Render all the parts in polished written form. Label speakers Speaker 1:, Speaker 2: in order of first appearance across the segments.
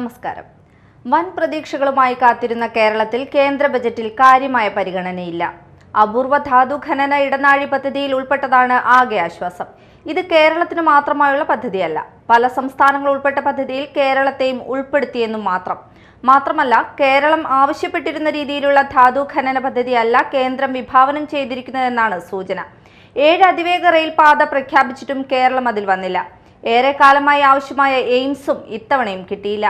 Speaker 1: നമസ്കാരം. വൻ പ്രതീക്ഷകളുമായി കാത്തിരുന്ന കേരളത്തിൽ കേന്ദ്ര ബജറ്റിൽ കാര്യമായ പരിഗണനയില്ല. അപൂർവ ധാതു ഖനന ഇടനാഴി പദ്ധതിയിൽ ഉൾപ്പെട്ടതാണ് ആകെ ആശ്വാസം. ഇത് കേരളത്തിന് മാത്രമായുള്ള പദ്ധതിയല്ല. പല സംസ്ഥാനങ്ങൾ ഉൾപ്പെട്ട പദ്ധതിയിൽ കേരളത്തെയും ഉൾപ്പെടുത്തിയെന്നും മാത്രമല്ല കേരളം ആവശ്യപ്പെട്ടിരുന്ന രീതിയിലുള്ള ധാതു ഖനന പദ്ധതിയല്ല കേന്ദ്രം വിഭാവനം ചെയ്തിരിക്കുന്നതെന്നാണ് സൂചന. 7 അതിവേഗ റെയിൽ പാത പ്രഖ്യാപിച്ചിട്ടും കേരളം അതിൽ വന്നില്ല. ഏറെക്കാലമായി ആവശ്യമായ എയിംസും ഇത്തവണയും കിട്ടിയില്ല.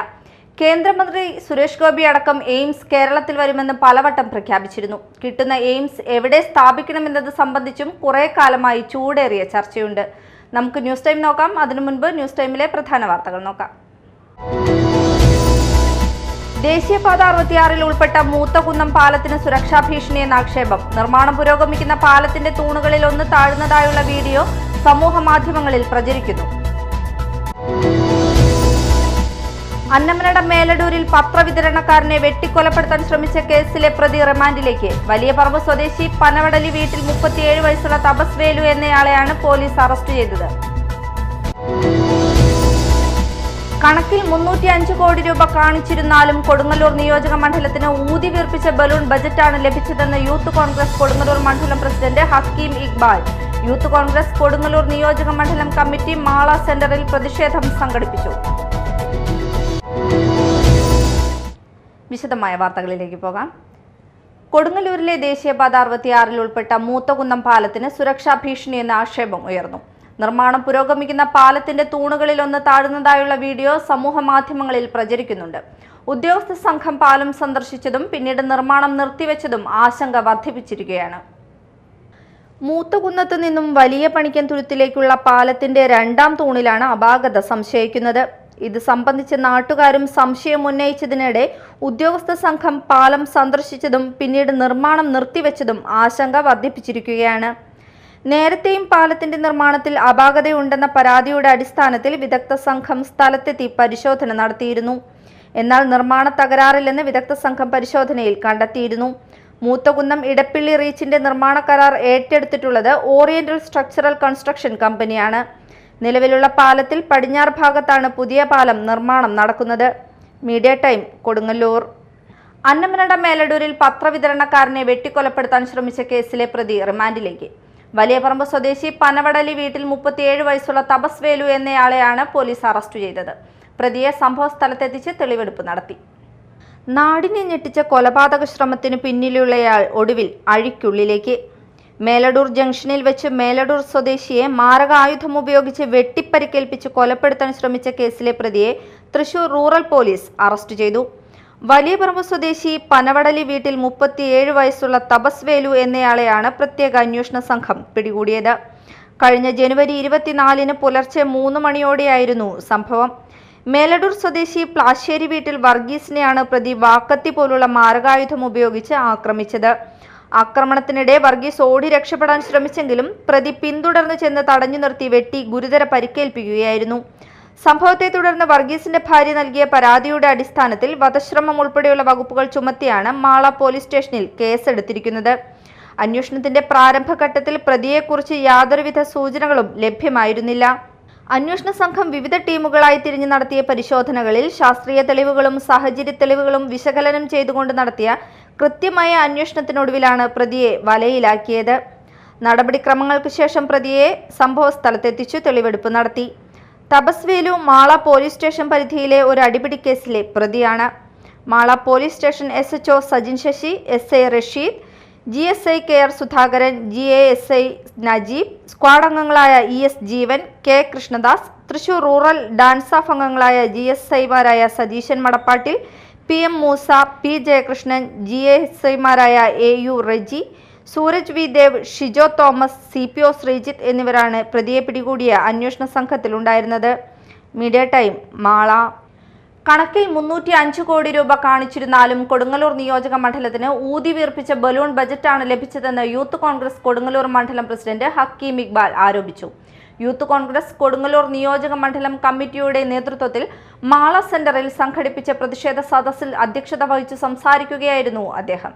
Speaker 1: കേന്ദ്രമന്ത്രി സുരേഷ് ഗോപി അടക്കം എയിംസ് കേരളത്തിൽ വരുമെന്ന് പലവട്ടം പ്രഖ്യാപിച്ചിരുന്നു. കിട്ടുന്ന എയിംസ് എവിടെ സ്ഥാപിക്കണമെന്നത് സംബന്ധിച്ചും കുറെ കാലമായി ചൂടേറിയ ചർച്ചയുണ്ട്. നമുക്ക് ന്യൂസ് ടൈം നോക്കാം. അതിനു മുൻപ് ന്യൂസ് ടൈമിലെ പ്രധാന വാർത്തകൾ നോക്കാം. ദേശീയപാത 66 ഉൾപ്പെട്ട മൂത്തകുന്നം പാലത്തിന് സുരക്ഷാ ഭീഷണിയെന്ന ആക്ഷേപം. നിർമ്മാണം പുരോഗമിക്കുന്ന പാലത്തിന്റെ തൂണുകളിൽ ഒന്ന് താഴ്ന്നതായുള്ള വീഡിയോ സമൂഹ മാധ്യമങ്ങളിൽ പ്രചരിക്കുന്നു. അന്നമനട മേലടൂരിൽ പത്രവിതരണക്കാരനെ വെട്ടിക്കൊലപ്പെടുത്താൻ ശ്രമിച്ച കേസിലെ പ്രതി റിമാൻഡിലേക്ക്. വലിയ പറമ്പ് സ്വദേശി പനവടലി വീട്ടിൽ 37 വയസ്സുള്ള തപസ് വേലു എന്നയാളെയാണ് പോലീസ് അറസ്റ്റ് ചെയ്തത്. കണക്കിൽ 305 കോടി രൂപ കാണിച്ചിരുന്നാലും കൊടുങ്ങല്ലൂർ നിയോജക മണ്ഡലത്തിന് ഊതി വീർപ്പിച്ച ബലൂൺ ബജറ്റാണ് ലഭിച്ചതെന്ന് യൂത്ത് കോൺഗ്രസ് കൊടുങ്ങല്ലൂർ മണ്ഡലം പ്രസിഡന്റ് ഹക്കീം ഇക്ബാൽ. യൂത്ത് കോൺഗ്രസ് കൊടുങ്ങല്ലൂർ നിയോജക മണ്ഡലം കമ്മിറ്റി മാള സെന്ററിൽ പ്രതിഷേധം സംഘടിപ്പിച്ചു. വിശദമായ വാർത്തകളിലേക്ക് പോകാം. കൊടുങ്ങല്ലൂരിലെ ദേശീയപാത 66 ഉൾപ്പെട്ട മൂത്തകുന്നം പാലത്തിന് സുരക്ഷാ ഭീഷണിയെന്ന ആക്ഷേപം ഉയർന്നു. നിർമ്മാണം പുരോഗമിക്കുന്ന പാലത്തിന്റെ തൂണുകളിൽ ഒന്ന് താഴ്ന്നതായുള്ള വീഡിയോ സമൂഹ മാധ്യമങ്ങളിൽ പ്രചരിക്കുന്നുണ്ട്. ഉദ്യോഗസ്ഥ സംഘം പാലം സന്ദർശിച്ചതും പിന്നീട് നിർമ്മാണം നിർത്തിവെച്ചതും ആശങ്ക വർദ്ധിപ്പിച്ചിരിക്കുകയാണ്. മൂത്തകുന്നത്ത് നിന്നും വലിയ പണിക്കൻ തുരുത്തിലേക്കുള്ള പാലത്തിന്റെ 2ാം തൂണിലാണ് അപാകത സംശയിക്കുന്നത്. ഇത് സംബന്ധിച്ച് നാട്ടുകാരും സംശയം ഉന്നയിച്ചതിനിടെ ഉദ്യോഗസ്ഥ സംഘം പാലം സന്ദർശിച്ചതും പിന്നീട് നിർമ്മാണം നിർത്തിവെച്ചതും ആശങ്ക വർദ്ധിപ്പിച്ചിരിക്കുകയാണ്. നേരത്തെയും പാലത്തിന്റെ നിർമ്മാണത്തിൽ അപാകതയുണ്ടെന്ന പരാതിയുടെ അടിസ്ഥാനത്തിൽ വിദഗ്ധ സംഘം സ്ഥലത്തെത്തി പരിശോധന നടത്തിയിരുന്നു. എന്നാൽ നിർമ്മാണ തകരാറില്ലെന്ന് വിദഗ്ധ സംഘം പരിശോധനയിൽ കണ്ടെത്തിയിരുന്നു. മൂത്തകുന്നം ഇടപ്പിള്ളി റീച്ചിന്റെ നിർമ്മാണ കരാർ ഏറ്റെടുത്തിട്ടുള്ളത് ഓറിയന്റൽ സ്ട്രക്ചറൽ കൺസ്ട്രക്ഷൻ കമ്പനിയാണ്. നിലവിലുള്ള പാലത്തിൽ പടിഞ്ഞാറ് ഭാഗത്താണ് പുതിയ പാലം നിർമ്മാണം നടക്കുന്നത്. Media time Kodungallur. അന്നമനട മേലടൂരിൽ പത്രവിതരണക്കാരനെ വെട്ടിക്കൊലപ്പെടുത്താൻ ശ്രമിച്ച കേസിലെ പ്രതി റിമാൻഡിലേക്ക്. വലിയ പറമ്പ് സ്വദേശി പനവടലി വീട്ടിൽ 37 വയസ്സുള്ള തപസ് വേലു എന്നയാളെയാണ് പോലീസ് അറസ്റ്റ് ചെയ്തത്. പ്രതിയെ സംഭവ സ്ഥലത്തെത്തിച്ച് തെളിവെടുപ്പ് നടത്തി. നാടിനെ ഞെട്ടിച്ച കൊലപാതക ശ്രമത്തിന് പിന്നിലുള്ളയാൾ ഒടുവിൽ അഴിക്കുള്ളിലേക്ക്. മേലടൂർ ജംഗ്ഷനിൽ വെച്ച് മേലടൂർ സ്വദേശിയെ മാരകായുധം ഉപയോഗിച്ച് വെട്ടിപ്പരിക്കേൽപ്പിച്ച് കൊലപ്പെടുത്താൻ ശ്രമിച്ച കേസിലെ പ്രതിയെ തൃശൂർ റൂറൽ പോലീസ് അറസ്റ്റ് ചെയ്തു. വലിയ പറമ്പ് സ്വദേശി പനവടലി വീട്ടിൽ 37 വയസ്സുള്ള തപസ് വേലു എന്നയാളെയാണ് പ്രത്യേക അന്വേഷണ സംഘം പിടികൂടിയത്. കഴിഞ്ഞ ജനുവരി 24-ന് പുലർച്ചെ 3 മണിയോടെയായിരുന്നു സംഭവം. മേലടൂർ സ്വദേശി പ്ലാശ്ശേരി വീട്ടിൽ വർഗീസിനെയാണ് പ്രതി വാക്കത്തി പോലുള്ള മാരകായുധം ഉപയോഗിച്ച് ആക്രമിച്ചത്. ആക്രമണത്തിനിടെ വർഗീസ് ഓടി രക്ഷപ്പെടാൻ ശ്രമിച്ചെങ്കിലും പ്രതി പിന്തുടർന്ന് ചെന്ന് തടഞ്ഞു നിർത്തി വെട്ടി ഗുരുതര പരിക്കേൽപ്പിക്കുകയായിരുന്നു. സംഭവത്തെ തുടർന്ന് വർഗീസിന്റെ ഭാര്യ നൽകിയ പരാതിയുടെ അടിസ്ഥാനത്തിൽ വധശ്രമം ഉൾപ്പെടെയുള്ള വകുപ്പുകൾ ചുമത്തിയാണ് മാള പോലീസ് സ്റ്റേഷനിൽ കേസെടുത്തിരിക്കുന്നത്. അന്വേഷണത്തിന്റെ പ്രാരംഭഘട്ടത്തിൽ പ്രതിയെക്കുറിച്ച് യാതൊരുവിധ സൂചനകളും ലഭ്യമായിരുന്നില്ല. അന്വേഷണ സംഘം വിവിധ ടീമുകളായി തിരിഞ്ഞു നടത്തിയ പരിശോധനകളിൽ ശാസ്ത്രീയ തെളിവുകളും സാഹചര്യ തെളിവുകളും വിശകലനം ചെയ്തുകൊണ്ട് നടത്തിയ കൃത്യമായ അന്വേഷണത്തിനൊടുവിലാണ് പ്രതിയെ വലയിലാക്കിയത്. നടപടിക്രമങ്ങൾക്ക് ശേഷം പ്രതിയെ സംഭവ സ്ഥലത്തെത്തിച്ചു തെളിവെടുപ്പ് നടത്തി. തപസ് വേലു മാള പോലീസ് സ്റ്റേഷൻ പരിധിയിലെ ഒരു അടിപിടി കേസിലെ പ്രതിയാണ്. Mala police station SHO Sajin Sasi, SI Rasheed, GSI KR Sudhakaran, GASI Najeeb, squad അംഗങ്ങളായ ES Jeevan, K Krishnadas, Thrissur rural DANSAF അംഗങ്ങളായ GSI-മാരായ സതീശൻ മടപ്പാട്ടിൽ, PM മൂസ, P ജയകൃഷ്ണൻ, GSI-മാരായ AU Reji, Sooraj V Dev, Shijo Thomas, CPO Sreejith എന്നിവരാണ് പ്രതിയെ പിടികൂടിയ അന്വേഷണ സംഘത്തിലുണ്ടായിരുന്നത്. Media time Mala. കണക്കിൽ 305 കോടി രൂപ കാണിച്ചിരുന്നാലും കൊടുങ്ങല്ലൂർ നിയോജക മണ്ഡലത്തിന് ഊതി വീർപ്പിച്ച ബലൂൺ ബജറ്റാണ് ലഭിച്ചതെന്ന് യൂത്ത് കോൺഗ്രസ് കൊടുങ്ങല്ലൂർ മണ്ഡലം പ്രസിഡന്റ് ഹക്കീം ഇക്ബാൽ ആരോപിച്ചു. യൂത്ത് കോൺഗ്രസ് കൊടുങ്ങല്ലൂർ നിയോജക മണ്ഡലം കമ്മിറ്റിയുടെ നേതൃത്വത്തിൽ മാള സെന്ററിൽ സംഘടിപ്പിച്ച പ്രതിഷേധ സദസ്സിൽ അധ്യക്ഷത വഹിച്ചു സംസാരിക്കുകയായിരുന്നു അദ്ദേഹം.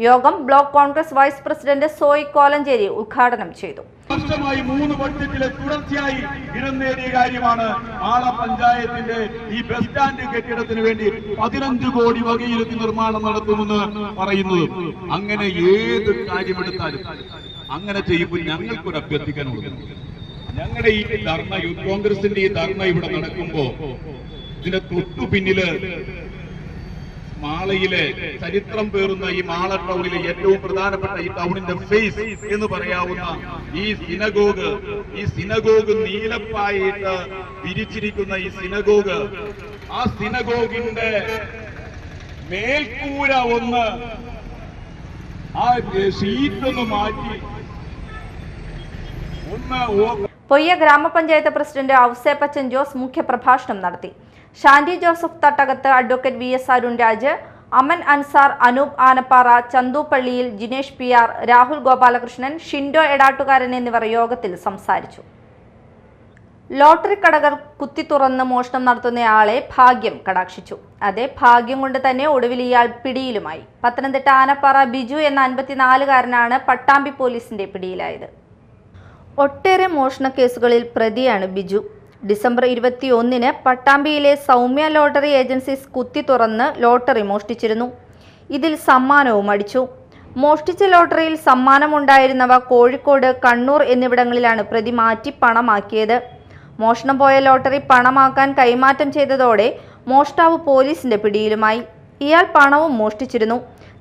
Speaker 1: യോഗം ബ്ലോക്ക് കോൺഗ്രസ് വൈസ് പ്രസിഡന്റ് സോയി കോലഞ്ചേരി ഉദ്ഘാടനം ചെയ്തു.
Speaker 2: വർഷമായി 3 ബഡ്ജറ്റിലെ തുടർച്ചയായി ഇടം നേടിയ കാര്യമാണ് മാള പഞ്ചായത്തിന്റെ ഈ ബസ് സ്റ്റാൻഡ് കെട്ടിടത്തിന് വേണ്ടി 15 കോടി വകയിരുത്തി നിർമ്മാണം നടത്തുമെന്ന് പറയുന്നത്. അങ്ങനെ ഏത് കാര്യമെടുത്താലും അങ്ങനെ ചെയ്യുമ്പോൾ ഞങ്ങൾക്കൊരു അഭ്യർത്ഥിക്കാനുള്ളത്, ഞങ്ങളുടെ ഈ ധർണ, യൂത്ത് കോൺഗ്രസിന്റെ ഈ ധർണ ഇവിടെ നടക്കുമ്പോ ഇതിന്റെ തൊട്ടു പിന്നില് മാളയിലെ ചരിത്രം പേറുന്ന ഈ മാള ടൗണിലെ ഏറ്റവും പ്രധാനപ്പെട്ട ഈ ടൗണിന്റെ ഫേസ് എന്ന് പറയാവുന്ന ഈ സിനഗോഗ് നീലപ്പായിട്ട് പിരിച്ചിരിക്കുന്ന ഈ സിനഗോഗ്, ആ സിനഗോഗിന്റെ മേൽക്കൂര ഒന്ന് ആ ഷീറ്റൊന്ന് മാറ്റി
Speaker 1: പൊയ്യ ഗ്രാമപഞ്ചായത്ത് പ്രസിഡന്റ് ഔസേപ്പച്ചൻ ജോസ് മുഖ്യപ്രഭാഷണം നടത്തി. Shandy Joseph Thattakath, advocate VS Arun Raj, Aman Ansar, Anoop Anappara, Chanthu Palliyil, Jinesh PR, Rahul Gopalakrishnan, Shindo Edattukaran എന്നിവർ യോഗത്തിൽ സംസാരിച്ചു. ലോട്ടറി കടകൾ കുത്തിത്തുറന്ന് മോഷണം നടത്തുന്നയാളെ ഭാഗ്യം കടാക്ഷിച്ചു. അതേ ഭാഗ്യം കൊണ്ട് തന്നെ ഒടുവിൽ ഇയാൾ പിടിയിലുമായി. പത്തനംതിട്ട ആനപ്പാറ ബിജു എന്ന 54-കാരനാണ് പട്ടാമ്പി പോലീസിന്റെ പിടിയിലായത്. ഒട്ടേറെ മോഷണ കേസുകളിൽ പ്രതിയാണ് ബിജു. ഡിസംബർ 21-ന് പട്ടാമ്പിയിലെ സൗമ്യ ലോട്ടറി ഏജൻസീസ് കുത്തി തുറന്ന് ലോട്ടറി മോഷ്ടിച്ചിരുന്നു. ഇതിൽ സമ്മാനവും അടിച്ചു. മോഷ്ടിച്ച ലോട്ടറിയിൽ സമ്മാനമുണ്ടായിരുന്നവ കോഴിക്കോട്, കണ്ണൂർ എന്നിവിടങ്ങളിലാണ് പ്രതി മാറ്റി പണമാക്കിയത്. മോഷണം പോയ ലോട്ടറി പണമാക്കാൻ കൈമാറ്റം ചെയ്തതോടെ മോഷ്ടാവ് പോലീസിന്റെ പിടിയിലുമായി. ഇയാൾ പണവും മോഷ്ടിച്ചിരുന്നു.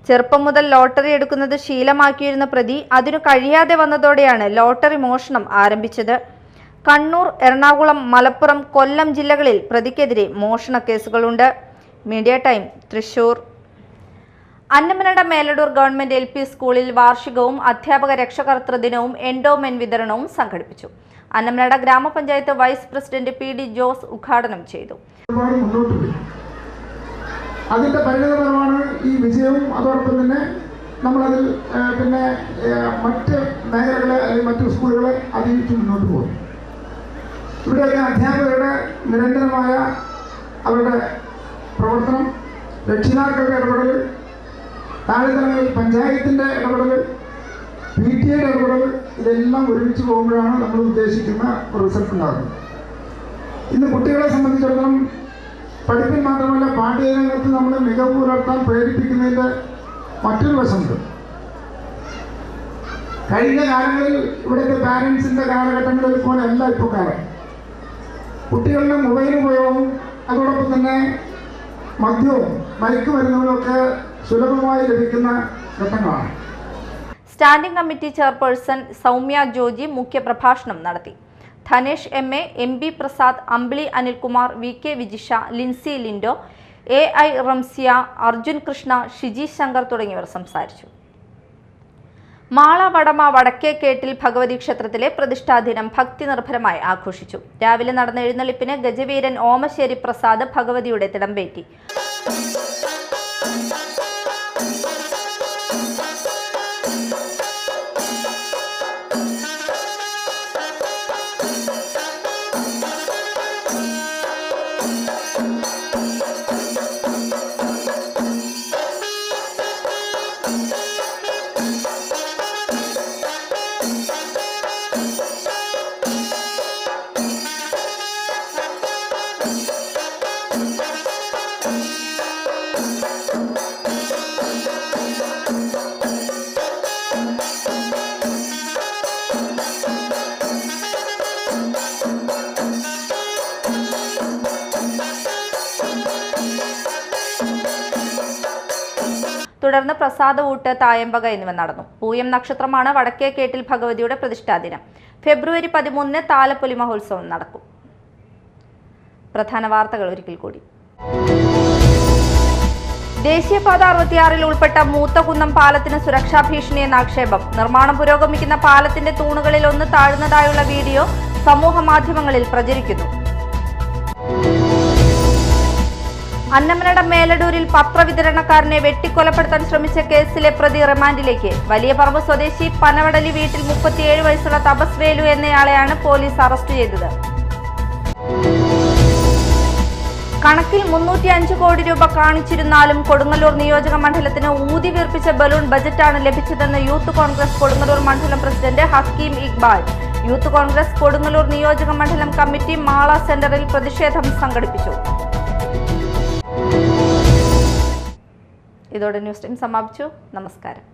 Speaker 1: ചെറുപ്പം മുതൽ ലോട്ടറി എടുക്കുന്നത് ശീലമാക്കിയിരുന്ന പ്രതി അതിനു കഴിയാതെ വന്നതോടെയാണ് ലോട്ടറി മോഷണം ആരംഭിച്ചത്. കണ്ണൂർ, എറണാകുളം, മലപ്പുറം, കൊല്ലം ജില്ലകളിൽ പ്രതിക്കെതിരെ മോഷണ കേസുകളുണ്ട്. Media time, Thrissur. Annamanada Meladoor government LP സ്കൂളിൽ വാർഷികവും അധ്യാപക രക്ഷകർതൃ ദിനവും എൻഡോമെന്റ് വിതരണവും സംഘടിപ്പിച്ചു. അന്നമനട ഗ്രാമപഞ്ചായത്ത് വൈസ് പ്രസിഡന്റ് PD ജോസ് ഉദ്ഘാടനം ചെയ്തു.
Speaker 3: അതിന്റെ പരിണിതഫലമാണ് ഈ വിജയവും. അതോടൊപ്പം തന്നെ നമ്മളതിൽ പിന്നെ മറ്റ് മേഖലകളെ അല്ലെങ്കിൽ മറ്റു സ്കൂളുകളെ അതിജീവിച്ച് മുന്നോട്ട് പോകും. ഇവിടെയൊക്കെ അധ്യാപകരുടെ നിരന്തരമായ അവരുടെ പ്രവർത്തനം, രക്ഷിതാക്കളുടെ ഇടപെടൽ, താഴെത്തലങ്ങളിൽ പഞ്ചായത്തിൻ്റെ ഇടപെടൽ, PTA ഇടപെടൽ, ഇതെല്ലാം ഒരുമിച്ച് പോകുമ്പോഴാണ് നമ്മൾ ഉദ്ദേശിക്കുന്ന റിസൾട്ട് ഉണ്ടാകുന്നത്. ഇന്ന് കുട്ടികളെ സംബന്ധിച്ചിടത്തോളം പഠിപ്പിൽ മാത്രമല്ല പാഠ്യരംഗത്ത് നമ്മൾ മികവ് പുലർത്താൻ പ്രേരിപ്പിക്കുന്നതിൻ്റെ മറ്റൊരു വശമുണ്ട്. കഴിഞ്ഞ കാലങ്ങളിൽ ഇവിടുത്തെ പാരൻസിൻ്റെ കാലഘട്ടങ്ങളിൽ പോലെ അല്ല ഇപ്പോൾ കാലം. കുട്ടികളുടെ മൊബൈൽ ഉപയോഗവും അതോടൊപ്പം തന്നെ മദ്യവും മയക്കുമരുന്നുകളൊക്കെ സുലഭമായി ലഭിക്കുന്ന ഘട്ടങ്ങളാണ്.
Speaker 1: Standing committee chairperson Soumya Joji മുഖ്യപ്രഭാഷണം നടത്തി. Dhanesh MA, MB Prasad, Ambili Anilkumar, VK Vijisha, Lincy Lindo, AI Ramsiya, Arjun Krishna, Shiji Shankar തുടങ്ങിയവർ സംസാരിച്ചു. മാള വടമ വടക്കേക്കേട്ടിൽ ഭഗവതി ക്ഷേത്രത്തിലെ പ്രതിഷ്ഠാദിനം ഭക്തി നിർഭരമായി ആഘോഷിച്ചു. രാവിലെ നടന്ന എഴുന്നള്ളിപ്പിന് ഗജവീരൻ ഓമശ്ശേരി പ്രസാദ് ഭഗവതിയുടെ തിടമ്പേറ്റി. തുടർന്ന് പ്രസാദവൂട്ട്, തായമ്പക എന്നിവ നടന്നു. പൂയം നക്ഷത്രമാണ് വടക്കേക്കേട്ടിൽ ഭഗവതിയുടെ പ്രതിഷ്ഠാദിനം. ഫെബ്രുവരി 13-ന് താലപ്പൊലി മഹോത്സവം നടക്കും. പ്രധാന വാർത്തകൾ ഒരിക്കൽ കൂടി. ദേശീയപാത 66-ൽ ഉൾപ്പെട്ട മൂത്തകുന്നം പാലത്തിന് സുരക്ഷാ ഭീഷണിയെന്ന ആക്ഷേപം. നിർമ്മാണം പുരോഗമിക്കുന്ന പാലത്തിന്റെ തൂണുകളിൽ ഒന്ന് താഴ്ന്നതായുള്ള വീഡിയോ സമൂഹ മാധ്യമങ്ങളിൽ പ്രചരിക്കുന്നു. അന്നമനട മേലടൂരിൽ പത്രവിതരണക്കാരനെ വെട്ടിക്കൊലപ്പെടുത്താൻ ശ്രമിച്ച കേസിലെ പ്രതി റിമാൻഡിലേക്ക്. വലിയ പറമ്പ് സ്വദേശി പനവടലി വീട്ടിൽ 37 വയസ്സുള്ള തപസ് വേലു എന്നയാളെയാണ് പോലീസ് അറസ്റ്റ് ചെയ്തത്. കണക്കിൽ 305 കോടി രൂപ കാണിച്ചിരുന്നാലും കൊടുങ്ങല്ലൂർ നിയോജക മണ്ഡലത്തിന് ഊതി വീർപ്പിച്ച ബലൂൺ ബജറ്റാണ് ലഭിച്ചതെന്ന് യൂത്ത് കോൺഗ്രസ് കൊടുങ്ങല്ലൂർ മണ്ഡലം പ്രസിഡന്റ് ഹക്കീം ഇക്ബാൽ. യൂത്ത് കോൺഗ്രസ് കൊടുങ്ങല്ലൂർ നിയോജക മണ്ഡലം കമ്മിറ്റി മാള സെന്ററിൽ പ്രതിഷേധം സംഘടിപ്പിച്ചു. ഇതോടെ ന്യൂസ് ടൈം സമാപിച്ചു. നമസ്കാരം.